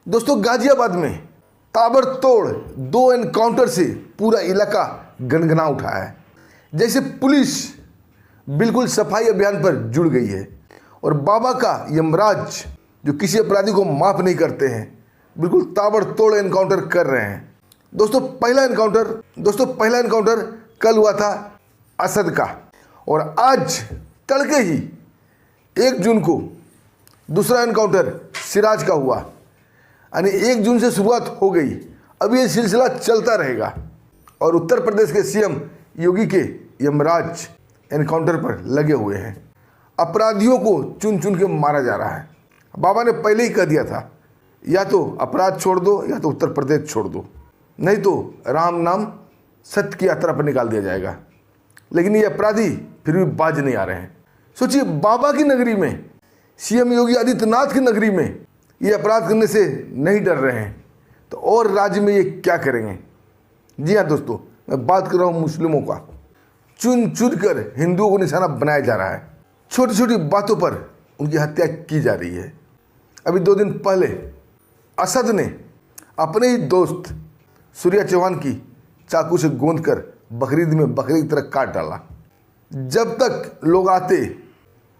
दोस्तों, गाजियाबाद में ताबड़तोड़ 2 एनकाउंटर से पूरा इलाका गनगना उठा है। जैसे पुलिस बिल्कुल सफाई अभियान पर जुड़ गई है और बाबा का यमराज जो किसी अपराधी को माफ नहीं करते हैं, बिल्कुल ताबड़तोड़ एनकाउंटर कर रहे हैं। दोस्तों, पहला एनकाउंटर कल हुआ था असद का, और आज तड़के ही 1 जून को दूसरा एनकाउंटर सिराज का हुआ। यानी 1 जून से शुरुआत हो गई, अब ये सिलसिला चलता रहेगा। और उत्तर प्रदेश के सीएम योगी के यमराज एनकाउंटर पर लगे हुए हैं। अपराधियों को चुन चुन के मारा जा रहा है। बाबा ने पहले ही कह दिया था, या तो अपराध छोड़ दो या तो उत्तर प्रदेश छोड़ दो, नहीं तो राम नाम सत्य की यात्रा पर निकाल दिया जाएगा। लेकिन ये अपराधी फिर भी बाज नहीं आ रहे हैं। सोचिए, बाबा की नगरी में, सीएम योगी आदित्यनाथ की नगरी में ये अपराध करने से नहीं डर रहे हैं, तो और राज्य में ये क्या करेंगे। जी हाँ दोस्तों, मैं बात कर रहा हूँ मुस्लिमों का। चुन चुन कर हिंदुओं को निशाना बनाया जा रहा है। छोटी छोटी बातों पर उनकी हत्या की जा रही है। अभी 2 दिन पहले असद ने अपने ही दोस्त सूर्या चौहान की चाकू से गोंद कर बकरीद में बकरी की तरह काट डाला। जब तक लोग आते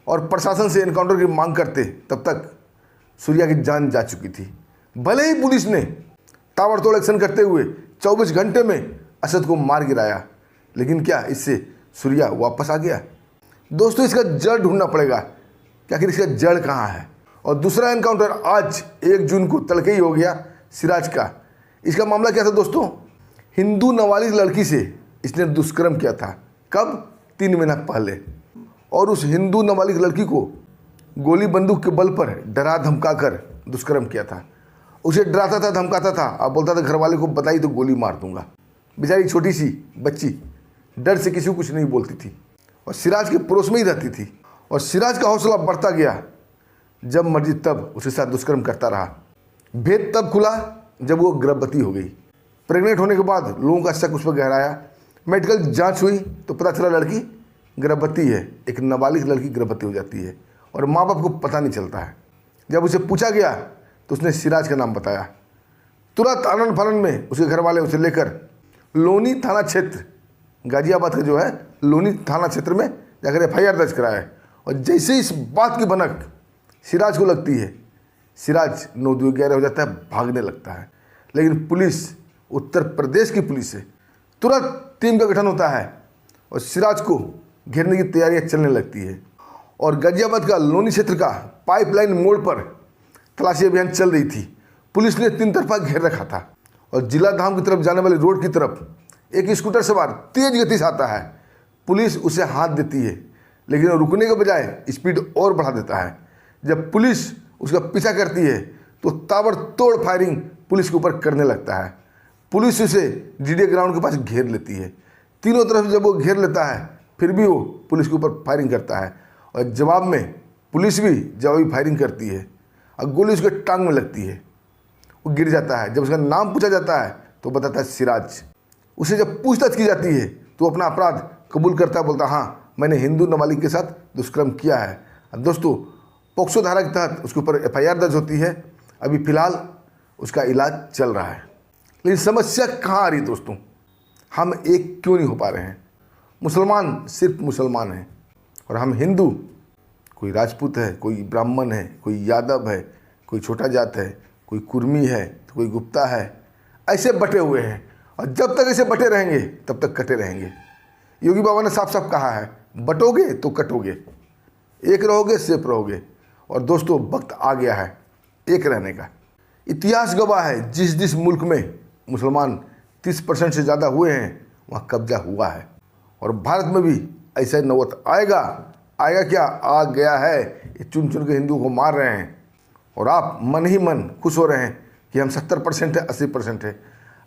और प्रशासन से एनकाउंटर की मांग करते, तब तक सूर्या की जान जा चुकी थी। भले ही पुलिस ने ताबड़तोड़ एक्शन करते हुए 24 घंटे में असद को मार गिराया, लेकिन क्या इससे सूर्या वापस आ गया? दोस्तों, इसका जड़ ढूंढना पड़ेगा कि आखिर इसका जड़ कहाँ है। और दूसरा एनकाउंटर आज 1 जून को तड़के ही हो गया सिराज का। इसका मामला क्या था दोस्तों? हिंदू नाबालिग लड़की से इसने दुष्कर्म किया था। कब? 3 महीना पहले। और उस हिंदू नाबालिग लड़की को गोली बंदूक के बल पर डरा धमका कर दुष्कर्म किया था। उसे डराता था, धमकाता था, अब बोलता था घर वाले को बताई तो गोली मार दूंगा। बेचारी छोटी सी बच्ची डर से किसी को कुछ नहीं बोलती थी और सिराज के पड़ोस में ही रहती थी। और सिराज का हौसला बढ़ता गया, जब मर्जी तब उसके साथ दुष्कर्म करता रहा। भेद तब खुला जब वो गर्भवती हो गई। प्रेग्नेंट होने के बाद लोगों का शक उस पर गहराया। मेडिकल जांच हुई तो पता चला लड़की गर्भवती है। एक नाबालिग लड़की गर्भवती हो जाती है और माँ बाप को पता नहीं चलता है। जब उसे पूछा गया तो उसने सिराज का नाम बताया। तुरंत आनंद फानंद में उसके घर वाले उसे लेकर लोनी थाना क्षेत्र, गाजियाबाद का जो है लोनी थाना क्षेत्र में जाकर FIR दर्ज कराया। और जैसे ही इस बात की भनक सिराज को लगती है, सिराज 9-11 हो जाता है, भागने लगता है। लेकिन पुलिस, उत्तर प्रदेश की पुलिस से तुरंत टीम का गठन होता है और सिराज को घेरने की तैयारियां चलने लगती है। और गाजियाबाद का लोनी क्षेत्र का पाइपलाइन मोड़ पर तलाशी अभियान चल रही थी। पुलिस ने 3 तरफा घेर रखा था और जिला धाम की तरफ जाने वाली रोड की तरफ एक स्कूटर सवार तेज गति से आता है। पुलिस उसे हाथ देती है, लेकिन रुकने के बजाय स्पीड और बढ़ा देता है। जब पुलिस उसका पीछा करती है तो ताबड़तोड़ फायरिंग पुलिस के ऊपर करने लगता है। पुलिस उसे GD ग्राउंड के पास घेर लेती है। तीनों तरफ जब वो घेर लेता है, फिर भी वो पुलिस के ऊपर फायरिंग करता है और जवाब में पुलिस भी जवाबी फायरिंग करती है और गोली उसके टांग में लगती है। वो गिर जाता है। जब उसका नाम पूछा जाता है तो बताता है सिराज। उसे जब पूछताछ की जाती है तो अपना अपराध कबूल करता है, बोलता हाँ, मैंने हिंदू नाबालिग के साथ दुष्कर्म किया है। दोस्तों, पोक्सो धारा के तहत उसके ऊपर FIR दर्ज होती है। अभी फिलहाल उसका इलाज चल रहा है। लेकिन समस्या कहाँ आ रही है दोस्तों? हम एक क्यों नहीं हो पा रहे हैं? मुसलमान सिर्फ मुसलमान हैं और हम हिंदू, कोई राजपूत है, कोई ब्राह्मण है, कोई यादव है, कोई छोटा जात है, कोई कुर्मी है तो कोई गुप्ता है, ऐसे बटे हुए हैं। और जब तक ऐसे बटे रहेंगे तब तक कटे रहेंगे। योगी बाबा ने साफ साफ कहा है, बटोगे तो कटोगे, एक रहोगे सेफ रहोगे। और दोस्तों, वक्त आ गया है एक रहने का। इतिहास गवाह है, जिस जिस मुल्क में मुसलमान 30% से ज़्यादा हुए हैं वहाँ कब्जा हुआ है। और भारत में भी ऐसा नौबत आएगा। आएगा क्या? आ गया है। ये चुन चुन के हिंदुओं को मार रहे हैं और आप मन ही मन खुश हो रहे हैं कि हम 70% है, 80% है।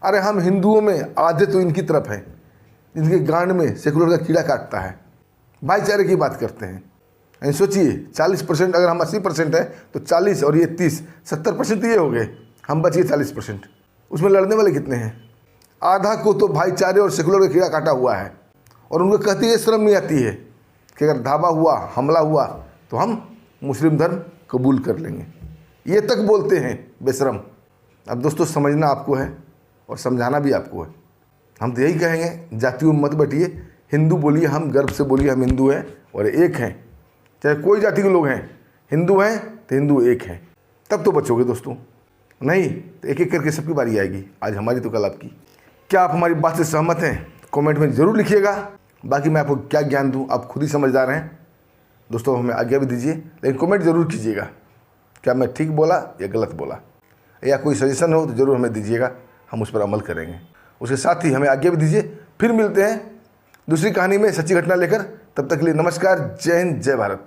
अरे हम हिंदुओं में आधे तो इनकी तरफ हैं, जिनके गांड में सेकुलर का कीड़ा काटता है। भाईचारे की बात करते हैं। यानी सोचिए, 40% अगर हम 80% है तो 40 और ये 30, 70% तो ये हो गए। हम बचिए 40%। उसमें लड़ने वाले कितने हैं? आधा को तो भाईचारे और सेकुलर का कीड़ा काटा हुआ है। और उनको कहती है, शर्म नहीं आती है कि अगर धावा हुआ, हमला हुआ तो हम मुस्लिम धर्म कबूल कर लेंगे। ये तक बोलते हैं बेशरम। अब दोस्तों समझना आपको है और समझाना भी आपको है। हम तो यही कहेंगे, जातियों में मत बटिए, हिंदू बोलिए, हम गर्व से बोलिए हम हिंदू हैं और एक हैं। चाहे कोई जाति के लोग हैं, हिंदू हैं तो हिंदू एक हैं, तब तो बचोगे दोस्तों। नहीं तो एक एक करके सबकी बारी आएगी, आज हमारी तो कल आपकी। क्या आप हमारी बात से सहमत हैं? कमेंट में ज़रूर लिखिएगा। बाकी मैं आपको क्या ज्ञान दूं, आप खुद ही समझदार हैं दोस्तों। हमें आज्ञा भी दीजिए, लेकिन कमेंट ज़रूर कीजिएगा, क्या मैं ठीक बोला या गलत बोला, या कोई सजेशन हो तो ज़रूर हमें दीजिएगा, हम उस पर अमल करेंगे। उसके साथ ही हमें आज्ञा भी दीजिए, फिर मिलते हैं दूसरी कहानी में सच्ची घटना लेकर। तब तक के लिए नमस्कार, जय हिंद, जय भारत।